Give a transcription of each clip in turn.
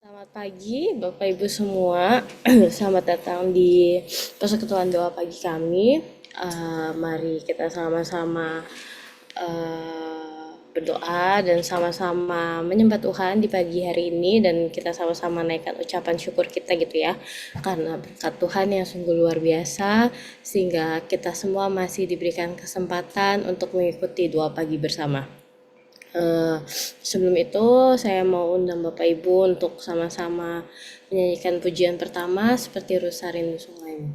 Selamat pagi Bapak Ibu semua. Selamat datang di persekutuan doa pagi kami. Mari kita sama-sama berdoa dan sama-sama menyembah Tuhan di pagi hari ini, dan kita sama-sama naikkan ucapan syukur kita gitu ya, karena berkat Tuhan yang sungguh luar biasa sehingga kita semua masih diberikan kesempatan untuk mengikuti doa pagi bersama. Sebelum itu saya mau undang Bapak Ibu untuk sama-sama menyanyikan pujian pertama seperti Rusa Rindu Sungaimu.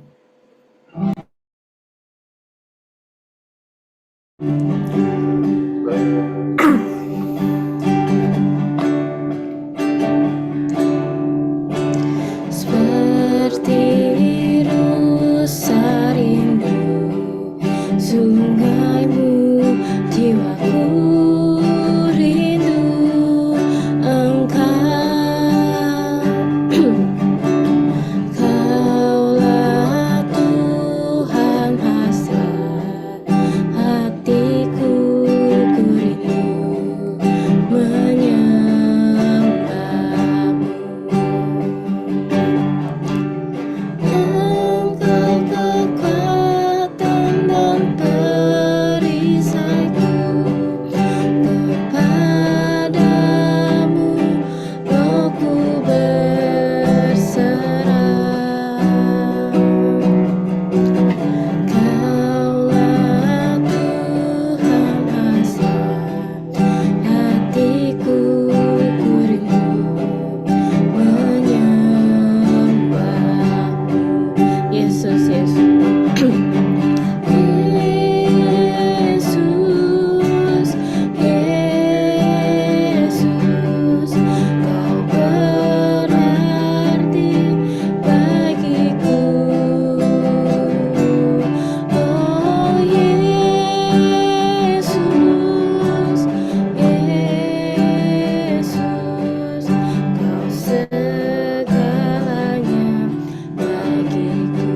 Seperti rusa rindu sungaimu, jiwaku rindu engkau. Kaulah Tuhan hasrat hatiku, ku rindu menyembahmu. Engkau kekuatan dan perisaiku, kepadamu rohku berserah. Kaulah Tuhan hasrat hatiku, ku rindu menyembahmu. Yesus, Yesus. Yesus, Yesus, Kau berarti bagiku. Oh Yesus, Yesus, Kau segalanya bagiku.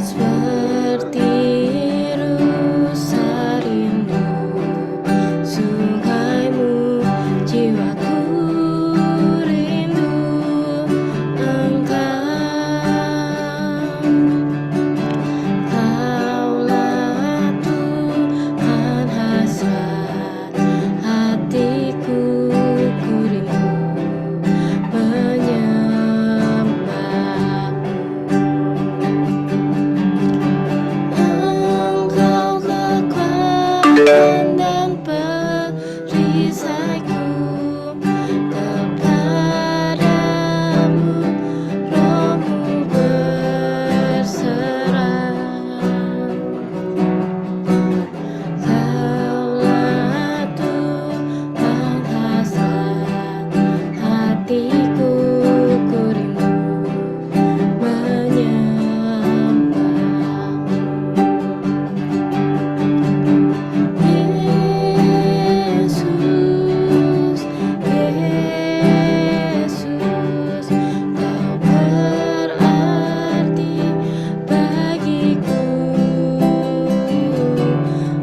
Seperti rusa rindu sungaimu, jiwaku rindu engkau. Kaulah Tuhan hasrat hatiku, ku rindu menyembahmu. Engkau kekuatan dan perisaiku, kepadamu rohku berserah. Kaulah Tuhan hasrat hatiku, ku rindu menyembahmu. Yesus, Yesus, Kau berarti bagiku.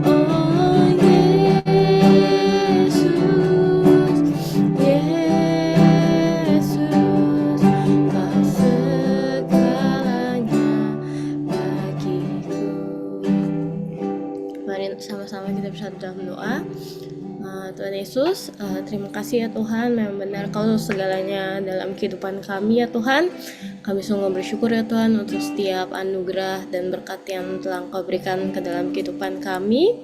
Oh Yesus, Yesus, Kau segalanya bagiku. Mari sama-sama kita bersatu dalam doa. Tuhan Yesus, terima kasih ya Tuhan, memang benar Kau segalanya dalam kehidupan kami ya Tuhan. Kami sungguh bersyukur ya Tuhan untuk setiap anugerah dan berkat yang telah Kau berikan ke dalam kehidupan kami,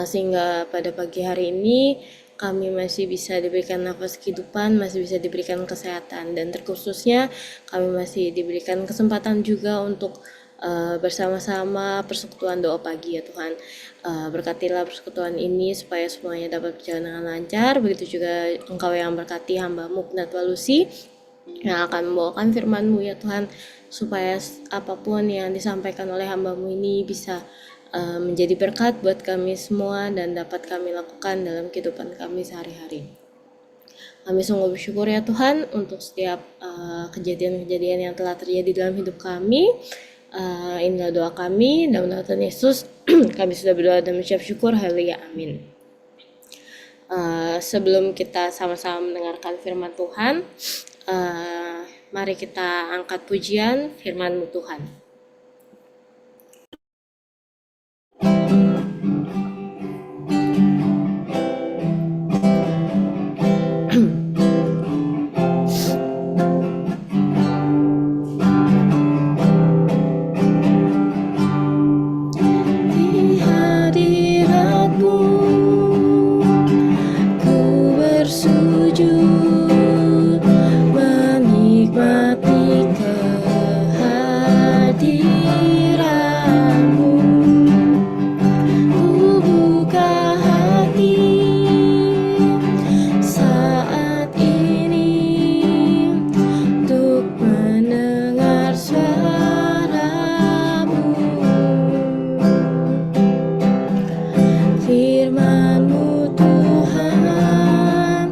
sehingga pada pagi hari ini kami masih bisa diberikan nafas kehidupan, masih bisa diberikan kesehatan, dan terkhususnya kami masih diberikan kesempatan juga untuk bersama-sama persekutuan doa pagi ya Tuhan. Berkatilah persekutuan ini supaya semuanya dapat berjalan dengan lancar. Begitu juga Engkau yang berkati hamba-Mu Penatwa Lucy yang akan membawakan firman-Mu ya Tuhan, supaya apapun yang disampaikan oleh hamba-Mu ini bisa menjadi berkat buat kami semua dan dapat kami lakukan dalam kehidupan kami sehari-hari. Kami sungguh bersyukur ya Tuhan untuk setiap kejadian-kejadian yang telah terjadi dalam hidup kami. Inilah doa kami, dalam nama Tuhan Yesus. Kami sudah berdoa dan mengucap syukur. Haleluya, amin. Sebelum kita sama-sama mendengarkan firman Tuhan, mari kita angkat pujian firman-Mu Tuhan. Di hadirat-Mu ku bersujud, menikmati kehadiran-Mu. Ku buka hati saat ini untuk mendengar suara-Mu. Firman-Mu Tuhan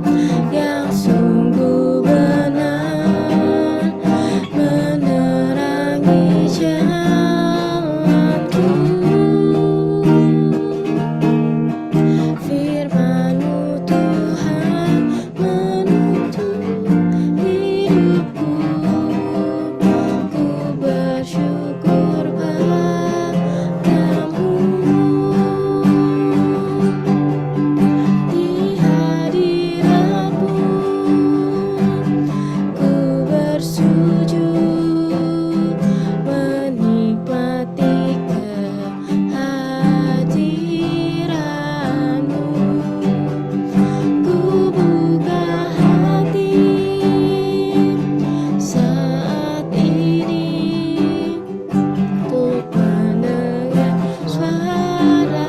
yang sungguh benar, menerangi jalanku. Firman-Mu Tuhan menuntun hidupku. Ku bersyukur padamu. Di hadirat-Mu ku bersujud, menikmati kehadiran-Mu. Ku buka hati saat ini untuk mendengar suara-Mu.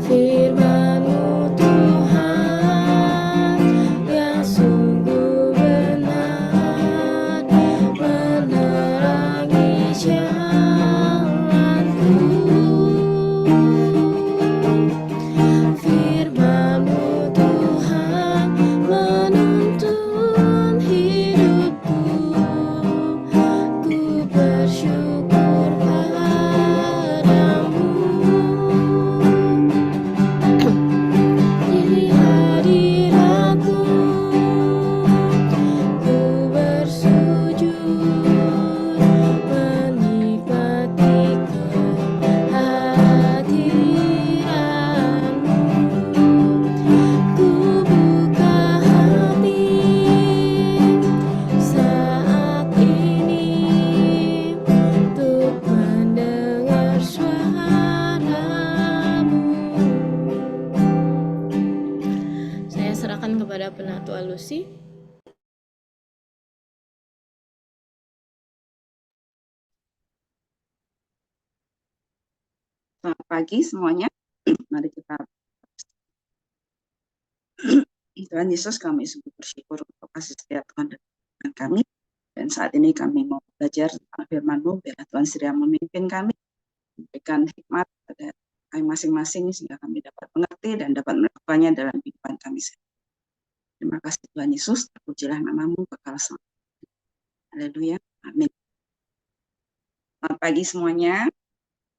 Firman-Mu Tuhan yang sungguh benar, menerangi jalanku. Firman-Mu Tuhan menuntun hidupku. Ku bersyukur padamu. Di hadirat-Mu ku bersujud, menikmati kehadiran-Mu. Ku buka hati saat ini untuk mendengar suara-Mu. Saya serahkan kepada Penatua Lucy. Selamat pagi semuanya. Mari kita Tuhan Yesus, kami sungguh bersyukur untuk kasih setia Tuhan dengan kami. Dan saat ini kami mau belajar firman-Mu, biarlah Tuhan setia memimpin kami, memberikan hikmat pada kami masing-masing sehingga kami dapat mengerti dan dapat melakukannya dalam kehidupan kami sendiri. Terima kasih Tuhan Yesus, terpujilah nama-Mu kekal selamanya. Haleluya, amin. Selamat pagi semuanya.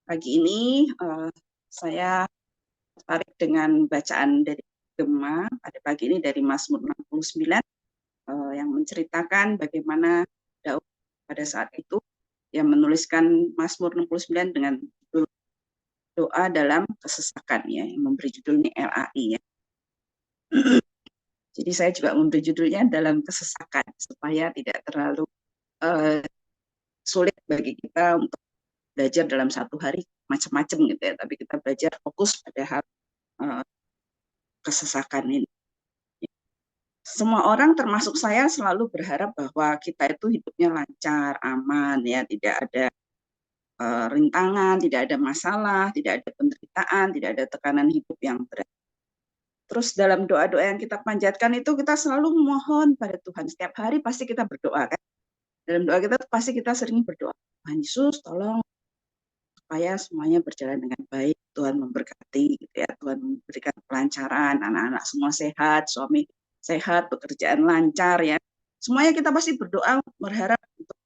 Pagi ini saya tertarik dengan bacaan dari Gema pada pagi ini dari Mazmur 69 yang menceritakan bagaimana Daud pada saat itu yang menuliskan Mazmur 69 dengan doa dalam kesesakan, ya, yang memberi judulnya LAI, ya. Jadi saya juga memberi judulnya dalam kesesakan supaya tidak terlalu sulit bagi kita untuk belajar dalam satu hari macam-macam gitu ya, tapi kita belajar fokus pada hal kesesakan ini. Semua orang termasuk saya selalu berharap bahwa kita itu hidupnya lancar, aman, ya, tidak ada rintangan, tidak ada masalah, tidak ada penderitaan, tidak ada tekanan hidup yang berat. Terus dalam doa-doa yang kita panjatkan itu kita selalu memohon pada Tuhan. Setiap hari pasti kita berdoa, kan? Dalam doa kita pasti kita sering berdoa, Tuhan Yesus tolong supaya semuanya berjalan dengan baik, Tuhan memberkati, gitu ya, Tuhan memberikan kelancaran, anak-anak semua sehat, suami sehat, pekerjaan lancar, ya. semuanya kita pasti berdoa berharap untuk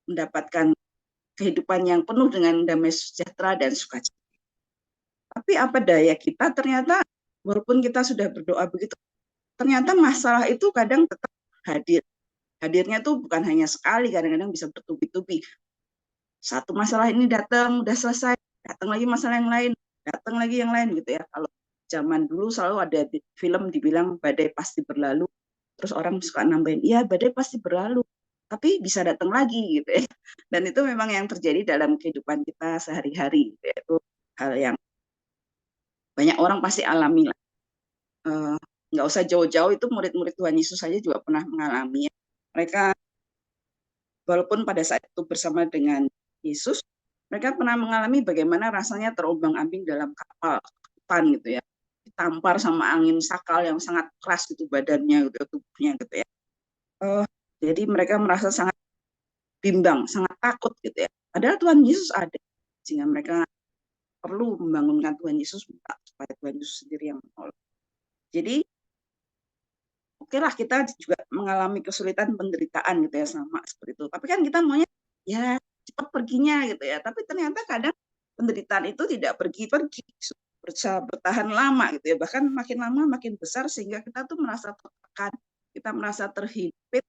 mendapatkan kehidupan yang penuh dengan damai sejahtera dan sukacita. Tapi apa daya kita, ternyata walaupun kita sudah berdoa begitu, ternyata masalah itu kadang tetap hadir. Hadirnya tuh bukan hanya sekali, kadang-kadang bisa bertubi-tubi. Satu masalah ini datang, udah selesai, datang lagi masalah yang lain, datang lagi yang lain gitu ya. Kalau zaman dulu selalu ada film dibilang badai pasti berlalu, terus orang suka nambahin, iya badai pasti berlalu, tapi bisa datang lagi gitu ya. Dan itu memang yang terjadi dalam kehidupan kita sehari-hari, gitu ya. Itu hal yang banyak orang pasti alami lah. Nggak usah jauh-jauh, itu murid-murid Tuhan Yesus saja juga pernah mengalami ya. Mereka walaupun pada saat itu bersama dengan Yesus, mereka pernah mengalami bagaimana rasanya terombang-ambing dalam kapal gitu ya, ditampar sama angin sakal yang sangat keras gitu badannya gitu, tubuhnya gitu ya. Jadi mereka merasa sangat bimbang, sangat takut gitu ya. Padahal Tuhan Yesus ada, sehingga mereka perlu membangunkan Tuhan Yesus, minta supaya Tuhan Yesus sendiri yang menolong. Jadi oke lah kita juga mengalami kesulitan penderitaan gitu ya sama seperti itu. Tapi kan kita maunya ya cepat perginya gitu ya. Tapi ternyata kadang penderitaan itu tidak pergi-pergi, bisa bertahan lama gitu ya. Bahkan makin lama makin besar sehingga kita tuh merasa tertekan, kita merasa terhimpit,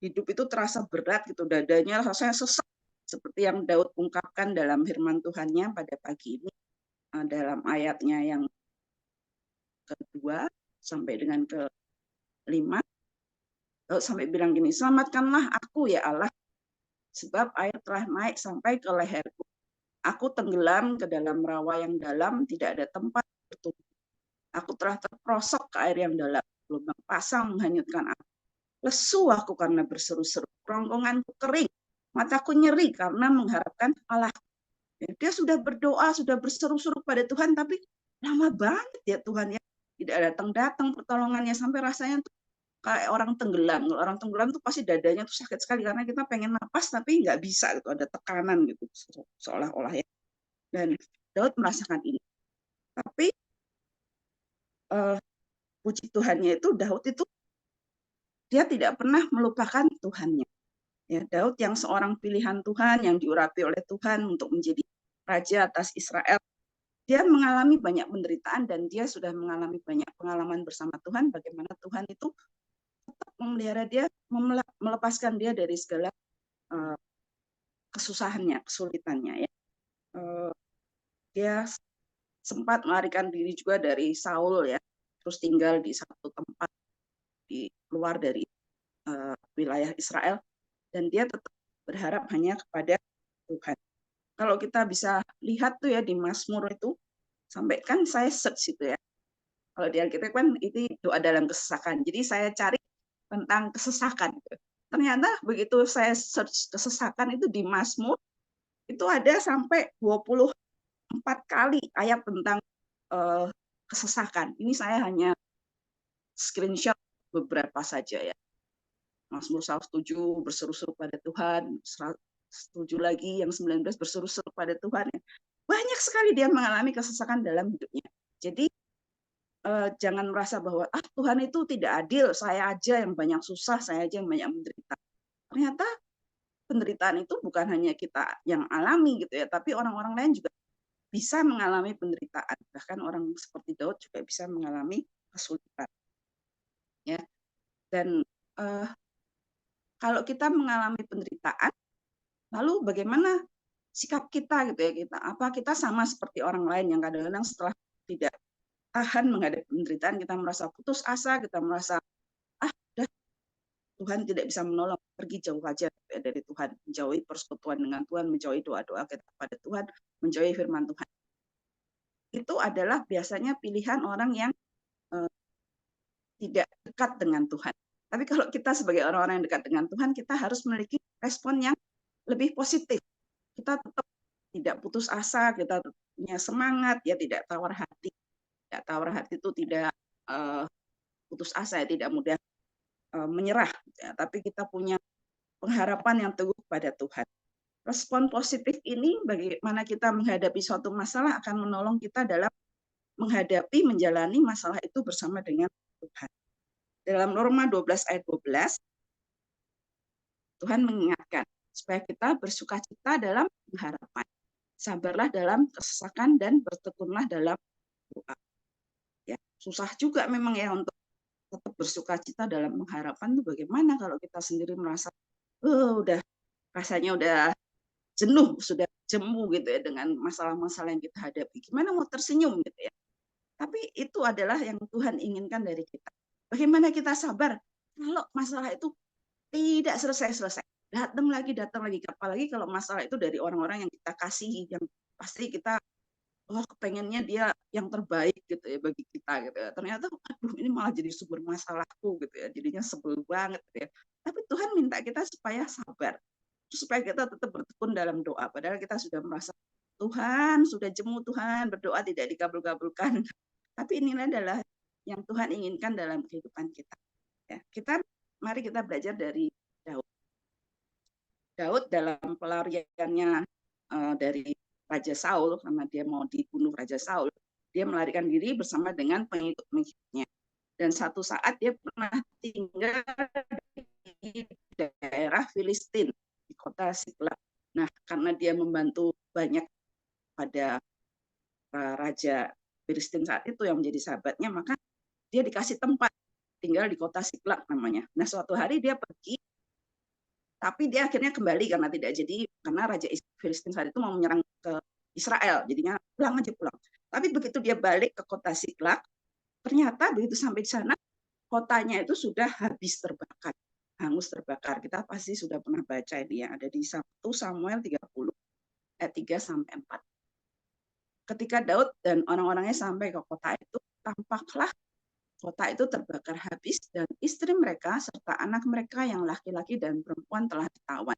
hidup itu terasa berat gitu, dadanya rasanya sesak seperti yang Daud ungkapkan dalam firman Tuhannya pada pagi ini, dalam ayatnya yang kedua sampai dengan kelima. Sampai bilang gini, selamatkanlah aku ya Allah, sebab air telah naik sampai ke leherku. Aku tenggelam ke dalam rawa yang dalam, tidak ada tempat berteduh. Aku telah terperosok ke air yang dalam, gelombang pasang menghanyutkan aku. Lesu aku karena berseru-seru, kerongkonganku kering, mataku nyeri karena mengharapkan Allah. Dia sudah berdoa, sudah berseru-seru pada Tuhan, tapi lama banget ya Tuhan ya, tidak datang-datang pertolongannya, sampai rasanya tuh kayak orang tenggelam. Kalau orang tenggelam tuh pasti dadanya tuh sakit sekali karena kita pengen napas tapi nggak bisa gitu, ada tekanan gitu seolah-olah ya. Dan Daud merasakan ini. Tapi puji Tuhannya itu Daud itu dia tidak pernah melupakan Tuhannya. Ya, Daud yang seorang pilihan Tuhan yang diurapi oleh Tuhan untuk menjadi raja atas Israel. Dia mengalami banyak penderitaan dan dia sudah mengalami banyak pengalaman bersama Tuhan, bagaimana Tuhan itu tetap memelihara dia, melepaskan dia dari segala kesusahannya, kesulitannya ya. Dia sempat melarikan diri juga dari Saul ya, terus tinggal di satu tempat di luar dari wilayah Israel, dan dia tetap berharap hanya kepada Tuhan. Kalau kita bisa lihat tuh ya di Mazmur itu, sampai kan saya search itu ya, kalau di Alkitab kan itu doa dalam kesesakan, jadi saya cari tentang kesesakan. Ternyata begitu saya search kesesakan itu di Mazmur, itu ada sampai 24 kali ayat tentang kesesakan. Ini saya hanya screenshot beberapa saja ya. Mazmur 107 berseru-seru pada Tuhan, 107 lagi yang 19 berseru-seru pada Tuhan. Banyak sekali dia mengalami kesesakan dalam hidupnya. Jadi jangan merasa bahwa Tuhan itu tidak adil, saya aja yang banyak susah, saya aja yang banyak menderita. Ternyata penderitaan itu bukan hanya kita yang alami gitu ya, tapi orang-orang lain juga bisa mengalami penderitaan. Bahkan orang seperti Daud juga bisa mengalami kesulitan. Ya. Dan kalau kita mengalami penderitaan, lalu bagaimana sikap kita gitu ya, kita sama seperti orang lain yang kadang-kadang setelah tidak tahan menghadapi penderitaan, kita merasa putus asa, kita merasa udah Tuhan tidak bisa menolong, pergi jauh aja dari Tuhan, menjauhi persekutuan dengan Tuhan, menjauhi doa-doa kita kepada Tuhan, menjauhi firman Tuhan. Itu adalah biasanya pilihan orang yang tidak dekat dengan Tuhan. Tapi kalau kita sebagai orang-orang yang dekat dengan Tuhan, kita harus memiliki respon yang lebih positif. Kita tetap tidak putus asa, kita punya semangat, ya tidak tawar hati. Tidak tawar hati itu tidak putus asa, ya tidak mudah menyerah. Ya, tapi kita punya pengharapan yang teguh pada Tuhan. Respon positif ini bagaimana kita menghadapi suatu masalah akan menolong kita dalam menghadapi, menjalani masalah itu bersama dengan Tuhan. dalam Roma 12 ayat 12, Tuhan mengingatkan supaya kita bersukacita dalam pengharapan. Sabarlah dalam kesesakan dan bertekunlah dalam doa. Ya, susah juga memang ya untuk tetap bersukacita dalam pengharapan itu bagaimana kalau kita sendiri merasa udah rasanya udah jenuh, sudah jemu gitu ya dengan masalah-masalah yang kita hadapi. Gimana mau tersenyum gitu ya. Tapi itu adalah yang Tuhan inginkan dari kita. Bagaimana kita sabar kalau masalah itu tidak selesai-selesai. Datang lagi. Apalagi kalau masalah itu dari orang-orang yang kita kasihi, yang pasti kita kepengennya dia yang terbaik gitu ya bagi kita gitu ya. Ternyata aduh ini malah jadi sumber masalahku gitu ya. Jadinya sebel banget gitu ya. Tapi Tuhan minta kita supaya sabar. Supaya kita tetap bertekun dalam doa. Padahal kita sudah merasa Tuhan sudah jemu, Tuhan berdoa tidak dikabul-kabulkan. Tapi inilah adalah yang Tuhan inginkan dalam kehidupan kita. Ya, mari kita belajar dari Daud. Daud dalam pelariannya dari Raja Saul, karena dia mau dibunuh Raja Saul, dia melarikan diri bersama dengan pengikut-pengikutnya. Dan satu saat dia pernah tinggal di daerah Filistin, di kota Siklag. Nah, karena dia membantu banyak pada Raja Filistin saat itu yang menjadi sahabatnya, maka dia dikasih tempat tinggal di kota Siklag namanya. Nah, suatu hari dia pergi, tapi dia akhirnya kembali karena Raja Filistin saat itu mau menyerang ke Israel, jadinya pulang. Tapi begitu dia balik ke kota Siklag, ternyata begitu sampai di sana, kotanya itu sudah habis terbakar, hangus terbakar. Kita pasti sudah pernah baca ini yang ada di 1 Samuel 30 ayat 3 sampai 4. Ketika Daud dan orang-orangnya sampai ke kota itu, tampaklah kota itu terbakar habis dan istri mereka serta anak mereka yang laki-laki dan perempuan telah ditawan.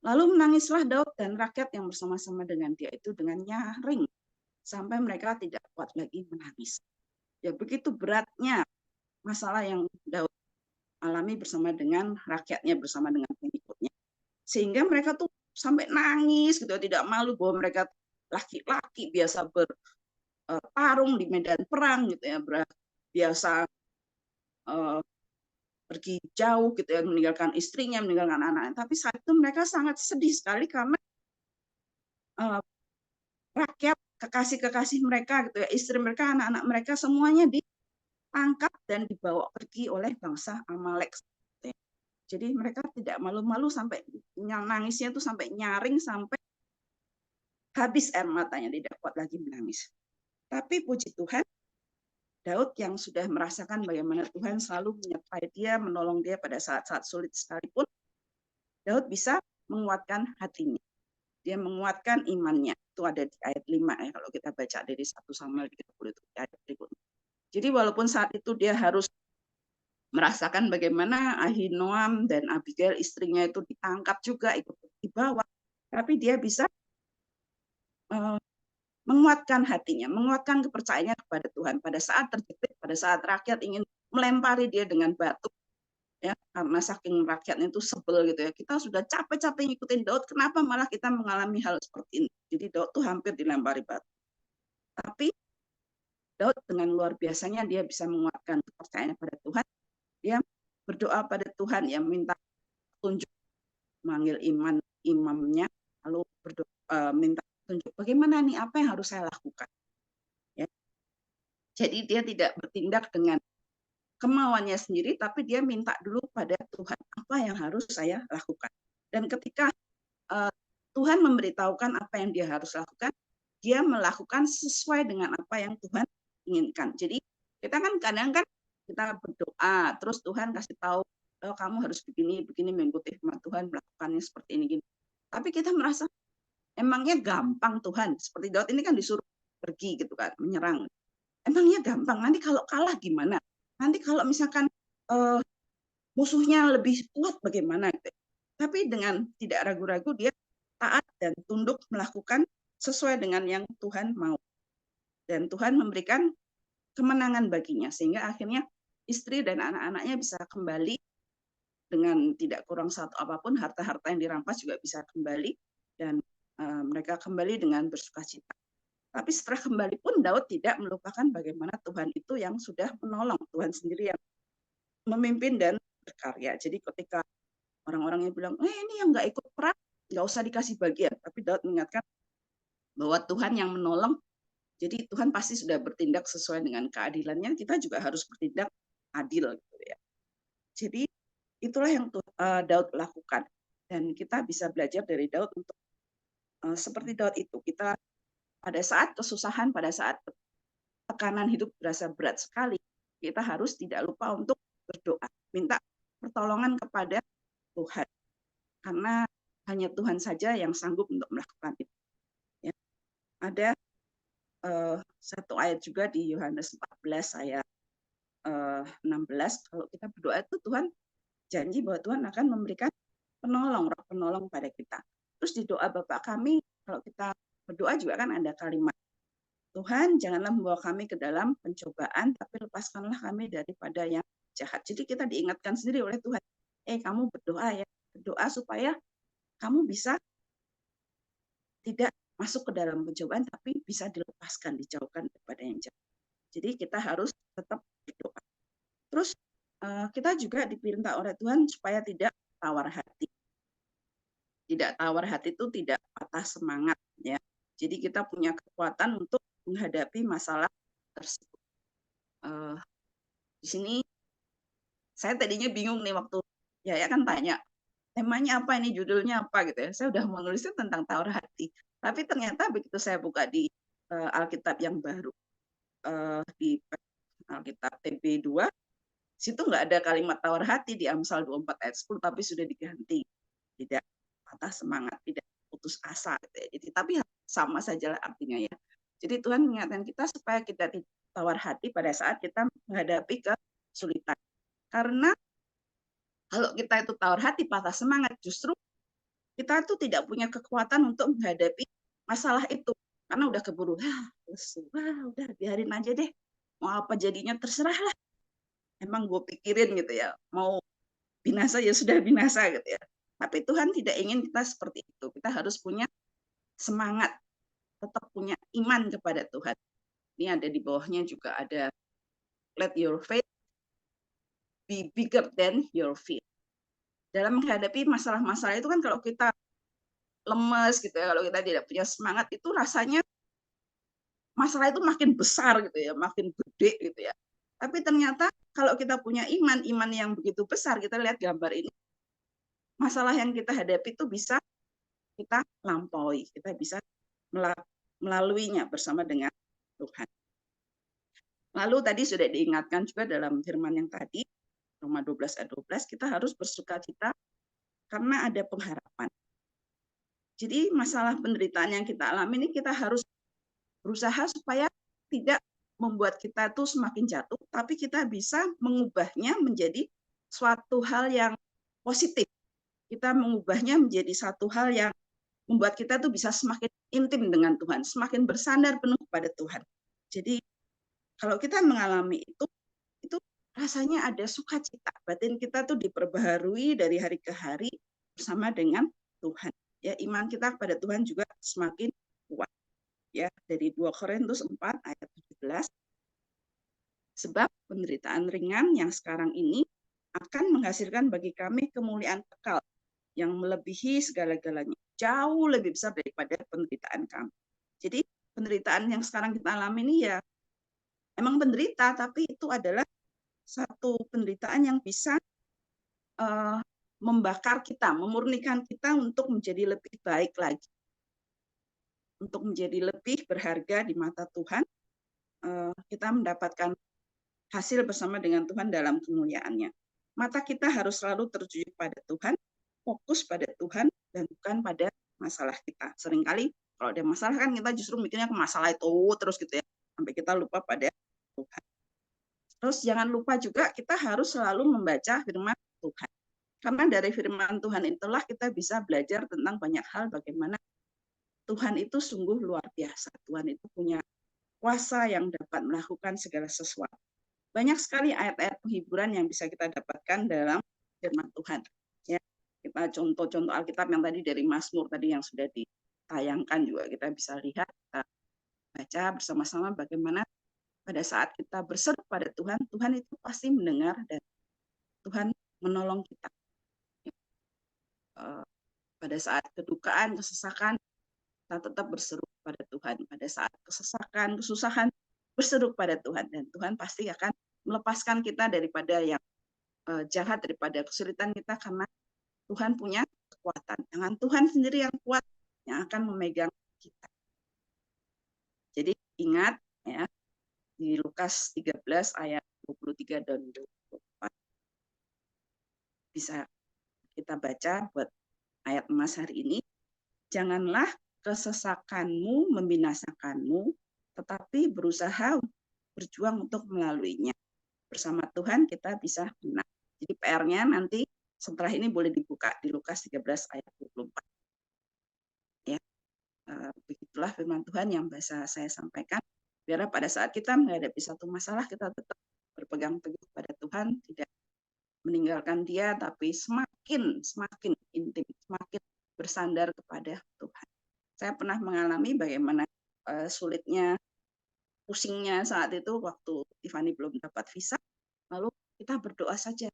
Lalu menangislah Daud dan rakyat yang bersama-sama dengan dia itu dengan nyaring sampai mereka tidak kuat lagi menangis. Ya begitu beratnya masalah yang Daud alami bersama dengan rakyatnya, bersama dengan pengikutnya. Sehingga mereka tuh sampai nangis gitu, tidak malu bahwa mereka laki-laki biasa bertarung di medan perang gitu ya, biasa pergi jauh gitu ya, meninggalkan istrinya, meninggalkan anak-anak. Tapi saat itu mereka sangat sedih sekali karena rakyat, kekasih-kekasih mereka gitu ya, istri mereka, anak-anak mereka semuanya ditangkap dan dibawa pergi oleh bangsa Amalek. Jadi mereka tidak malu-malu sampai nangisnya tuh sampai nyaring sampai habis air matanya, tidak kuat lagi menangis. Tapi puji Tuhan, Daud yang sudah merasakan bagaimana Tuhan selalu menyertai dia, menolong dia pada saat-saat sulit sekalipun, Daud bisa menguatkan hatinya. Dia menguatkan imannya. Itu ada di ayat 5 ya, kalau kita baca dari 1 Samuel 30 itu ayat berikutnya. Jadi walaupun saat itu dia harus merasakan bagaimana Ahinoam dan Abigail istrinya itu ditangkap juga, ikut dibawa, tapi dia bisa menguatkan hatinya, menguatkan kepercayaannya kepada Tuhan. Pada saat terjepit, pada saat rakyat ingin melempari dia dengan batu, ya karena saking rakyatnya itu sebel gitu ya. Kita sudah capek-capek ngikutin Daud, kenapa malah kita mengalami hal seperti ini? Jadi Daud tuh hampir dilempari batu. Tapi Daud dengan luar biasanya dia bisa menguatkan kepercayaannya pada Tuhan. Dia berdoa pada Tuhan, ya minta tunjuk, manggil imamnya, lalu berdoa, minta tunjuk bagaimana nih, apa yang harus saya lakukan. Ya. Jadi dia tidak bertindak dengan kemauannya sendiri, tapi dia minta dulu pada Tuhan, apa yang harus saya lakukan. Dan ketika Tuhan memberitahukan apa yang dia harus lakukan, dia melakukan sesuai dengan apa yang Tuhan inginkan. Jadi kita kan kadang kan kita berdoa, terus Tuhan kasih tahu, kamu harus begini mengikuti firman Tuhan, melakukannya seperti ini. Gini. Tapi kita merasa emangnya gampang Tuhan, seperti Daud ini kan disuruh pergi gitu kan, menyerang. Emangnya gampang, nanti kalau kalah gimana? Nanti kalau misalkan musuhnya lebih kuat bagaimana? Tapi dengan tidak ragu-ragu dia taat dan tunduk melakukan sesuai dengan yang Tuhan mau. Dan Tuhan memberikan kemenangan baginya, sehingga akhirnya istri dan anak-anaknya bisa kembali dengan tidak kurang satu apapun, harta-harta yang dirampas juga bisa kembali, dan mereka kembali dengan bersukacita. Tapi setelah kembali pun Daud tidak melupakan bagaimana Tuhan itu yang sudah menolong, Tuhan sendiri yang memimpin dan berkarya. Jadi ketika orang-orang yang bilang, ini yang nggak ikut perang, nggak usah dikasih bagian. Tapi Daud mengingatkan bahwa Tuhan yang menolong, jadi Tuhan pasti sudah bertindak sesuai dengan keadilannya, kita juga harus bertindak adil. Gitu ya. Jadi itulah yang Daud lakukan. Dan kita bisa belajar dari Daud untuk seperti Daud itu. Kita pada saat kesusahan, pada saat tekanan hidup berasa berat sekali, kita harus tidak lupa untuk berdoa, minta pertolongan kepada Tuhan. Karena hanya Tuhan saja yang sanggup untuk melakukan itu. Ya. Ada satu ayat juga di Yohanes 14 ayat 16, kalau kita berdoa itu Tuhan janji bahwa Tuhan akan memberikan roh penolong pada kita. Terus di doa Bapa kami, kalau kita berdoa juga kan ada kalimat, Tuhan janganlah membawa kami ke dalam pencobaan, tapi lepaskanlah kami daripada yang jahat. Jadi kita diingatkan sendiri oleh Tuhan, kamu berdoa ya, berdoa supaya kamu bisa tidak masuk ke dalam pencobaan, tapi bisa dilepaskan, dijauhkan daripada yang jahat. Jadi kita harus tetap berdoa. Terus kita juga diperintah oleh Tuhan supaya tidak tawar hati. Tidak tawar hati itu tidak patah semangat. Ya. Jadi kita punya kekuatan untuk menghadapi masalah tersebut. Di sini saya tadinya bingung nih waktu ya kan tanya, temanya apa ini, judulnya apa gitu ya. Saya udah menulisnya tentang tawar hati. Tapi ternyata begitu saya buka di Alkitab yang baru, di Alkitab TB2, situ nggak ada kalimat tawar hati di Amsal 24 ayat 10, tapi sudah diganti. Tidak patah semangat, tidak putus asa. Gitu ya. Jadi, tapi sama saja artinya ya. Jadi Tuhan mengingatkan kita supaya kita tidak tawar hati pada saat kita menghadapi kesulitan. Karena kalau kita itu tawar hati, patah semangat, justru kita itu tidak punya kekuatan untuk menghadapi masalah itu. Karena udah keburu, udah biarin aja deh. Mau apa jadinya terserah lah. Emang gue pikirin gitu ya. Mau binasa ya sudah binasa gitu ya. Tapi Tuhan tidak ingin kita seperti itu. Kita harus punya semangat, tetap punya iman kepada Tuhan. Ini ada di bawahnya juga ada let your faith be bigger than your fear. Dalam menghadapi masalah-masalah itu kan kalau kita lemes gitu ya, kalau kita tidak punya semangat itu rasanya masalah itu makin besar gitu ya, makin gede gitu ya. Tapi ternyata kalau kita punya iman yang begitu besar, kita lihat gambar ini, masalah yang kita hadapi itu bisa kita lampaui, kita bisa melaluinya bersama dengan Tuhan. Lalu tadi sudah diingatkan juga dalam firman yang tadi, Roma 12 ayat 12, kita harus bersukacita karena ada pengharapan. Jadi masalah penderitaan yang kita alami ini kita harus berusaha supaya tidak membuat kita tuh semakin jatuh, tapi kita bisa mengubahnya menjadi suatu hal yang positif. Kita mengubahnya menjadi satu hal yang membuat kita tuh bisa semakin intim dengan Tuhan, semakin bersandar penuh pada Tuhan. Jadi kalau kita mengalami itu rasanya ada sukacita. Batin kita tuh diperbaharui dari hari ke hari bersama dengan Tuhan. Ya, iman kita kepada Tuhan juga semakin kuat. Ya, dari 2 Korintus 4 ayat 17. Sebab penderitaan ringan yang sekarang ini akan menghasilkan bagi kami kemuliaan kekal yang melebihi segala-galanya, jauh lebih besar daripada penderitaan kami. Jadi penderitaan yang sekarang kita alami ini ya emang penderita, tapi itu adalah satu penderitaan yang bisa membakar kita, memurnikan kita untuk menjadi lebih baik lagi, untuk menjadi lebih berharga di mata Tuhan. Kita mendapatkan hasil bersama dengan Tuhan dalam kemuliaannya. Mata kita harus selalu tertuju pada Tuhan, fokus pada Tuhan, dan bukan pada masalah kita. Seringkali kalau ada masalah kan kita justru mikirnya ke masalah itu terus gitu ya, sampai kita lupa pada Tuhan. Terus jangan lupa juga kita harus selalu membaca firman Tuhan. Karena dari firman Tuhan itulah kita bisa belajar tentang banyak hal, bagaimana Tuhan itu sungguh luar biasa. Tuhan itu punya kuasa yang dapat melakukan segala sesuatu. Banyak sekali ayat-ayat penghiburan yang bisa kita dapatkan dalam firman Tuhan. Ya, kita contoh-contoh Alkitab yang tadi dari Mazmur tadi yang sudah ditayangkan juga kita bisa lihat, kita baca bersama-sama bagaimana pada saat kita berseru pada Tuhan, Tuhan itu pasti mendengar dan Tuhan menolong kita. Pada saat kedukaan, kesesakan, kita tetap berseru pada Tuhan. Pada saat kesesakan, kesusahan, berseru pada Tuhan. Dan Tuhan pasti akan melepaskan kita daripada yang jahat, daripada kesulitan kita, karena Tuhan punya kekuatan. Tangan Tuhan sendiri yang kuat, yang akan memegang kita. Jadi ingat ya, di Lukas 13 ayat 23 dan 24 bisa kita baca buat ayat emas hari ini. Janganlah kesesakanmu membinasakanmu, tetapi berusaha berjuang untuk melaluinya. Bersama Tuhan kita bisa menang. Jadi PR-nya nanti setelah ini boleh dibuka di Lukas 13 ayat 24. Ya, begitulah firman Tuhan yang bisa saya sampaikan. Biar pada saat kita menghadapi satu masalah, kita tetap berpegang teguh pada Tuhan, tidak meninggalkan Dia, tapi semakin intim, semakin bersandar kepada Tuhan. Saya pernah mengalami bagaimana sulitnya, pusingnya saat itu waktu Tiffany belum dapat visa, lalu kita berdoa saja.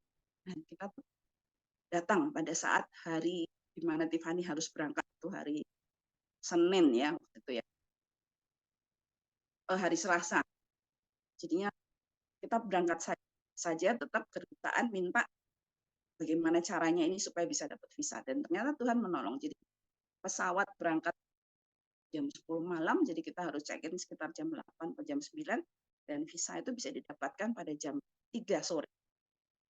Dan kita datang pada saat hari di mana Tiffany harus berangkat, itu hari Senin ya, waktu itu ya. Hari Selasa. Jadinya kita berangkat saja tetap ke kedutaan minta bagaimana caranya ini supaya bisa dapat visa. Dan ternyata Tuhan menolong. Jadi pesawat berangkat jam 10 malam, jadi kita harus check-in sekitar jam 8 atau jam 9, dan visa itu bisa didapatkan pada jam 3 sore.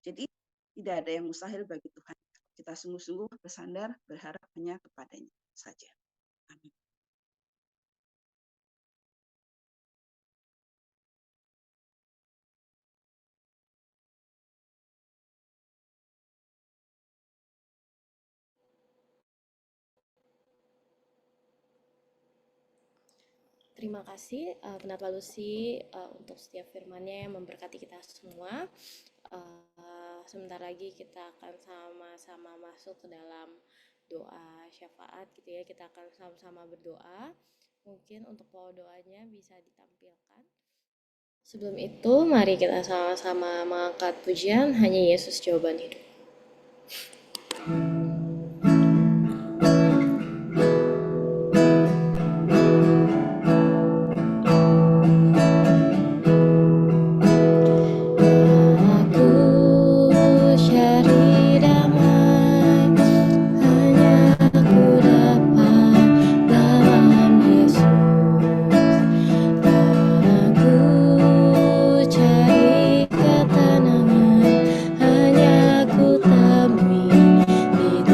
Jadi tidak ada yang mustahil bagi Tuhan. Kita sungguh-sungguh bersandar, berharap hanya kepadanya saja. Amin. Terima kasih Pendeta Lucy untuk setiap firman-Nya yang memberkati kita semua. Sebentar lagi kita akan sama-sama masuk ke dalam doa syafaat gitu ya. Kita akan sama-sama berdoa. Mungkin untuk pola doanya bisa ditampilkan. Sebelum itu, mari kita sama-sama mengangkat pujian Hanya Yesus Jawaban Hidup. Hanya ku temui di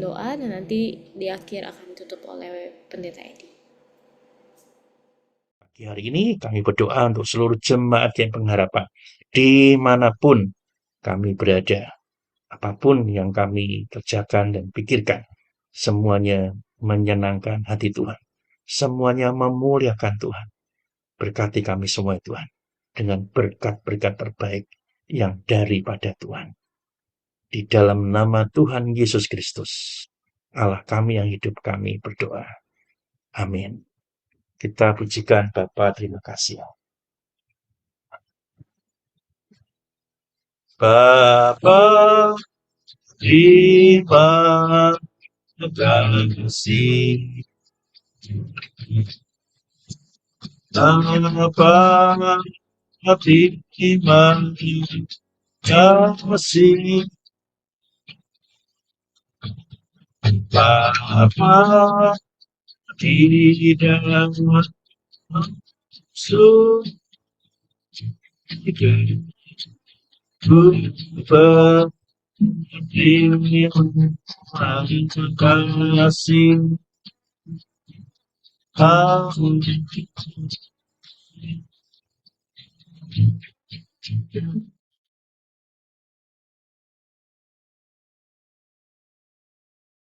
berdoa dan nanti di akhir akan ditutup oleh Pendeta Edi. Pagi hari ini kami berdoa untuk seluruh jemaat yang pengharapan, dimanapun kami berada, apapun yang kami kerjakan dan pikirkan, semuanya menyenangkan hati Tuhan, semuanya memuliakan Tuhan. Berkati kami semua Tuhan, dengan berkat-berkat terbaik yang daripada Tuhan. Di dalam nama Tuhan Yesus Kristus, Allah kami yang hidup, kami berdoa. Amin. Kita pujikan Bapa, terima kasih. Bapa, terima kasih. Bapa, terima kasih. Bapa, tidak maksud terima kasih.